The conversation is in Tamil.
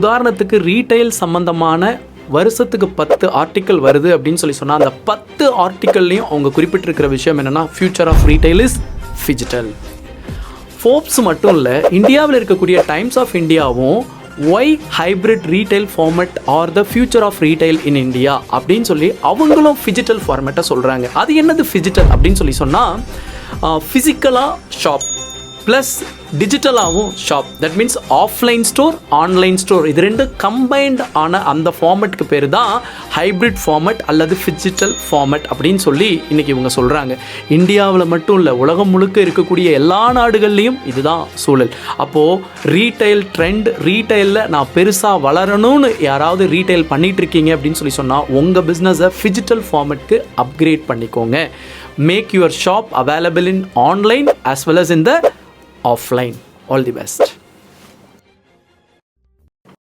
உதாரணத்துக்கு ரீட்டைல் சம்பந்தமான வருஷத்துக்கு 10 ஆர்டிக்கல் வருது அப்படின்னு சொன்னால் அந்த 10 ஆர்டிக்கல்லையும் அவங்க குறிப்பிட்டிருக்கிற விஷயம் என்னென்னா future of retail is digital. Forbes மட்டும் இல்லை, இந்தியாவில் இருக்கக்கூடிய டைம்ஸ் ஆஃப் இந்தியாவும் why hybrid retail format are the future of retail in India அப்படின்னு சொல்லி அவங்களும் ஃபிஜிட்டல் ஃபார்மேட்டை சொல்கிறாங்க. அது என்னது ஃபிஜிட்டல் அப்படின்னு சொன்னால் ஃபிசிக்கலாக ஷாப் ப்ளஸ் டிஜிட்டலாகவும் shop. That means offline store, online store, இது ரெண்டு கம்பைன்ட் ஆன அந்த ஃபார்மேட்டுக்கு பேர் தான் ஹைப்ரிட் ஃபார்மேட் அல்லது ஃபிஜிட்டல் ஃபார்மேட் அப்படின்னு சொல்லி இன்றைக்கி இவங்க சொல்கிறாங்க. இந்தியாவில் மட்டும் இல்லை, உலகம் முழுக்க இருக்கக்கூடிய எல்லா நாடுகள்லேயும் இதுதான் சூழல். அப்போது ரீட்டைல் ட்ரெண்ட், ரீட்டைலில் நான் பெருசாக வளரணும்னு யாராவது ரீட்டைல் பண்ணிகிட்ருக்கீங்க அப்படின்னு சொன்னால் உங்கள் பிஸ்னஸை ஃபிஜிட்டல் ஃபார்மேட்க்கு அப்கிரேட் பண்ணிக்கோங்க. Make your shop available in online as well as in the offline. All the best.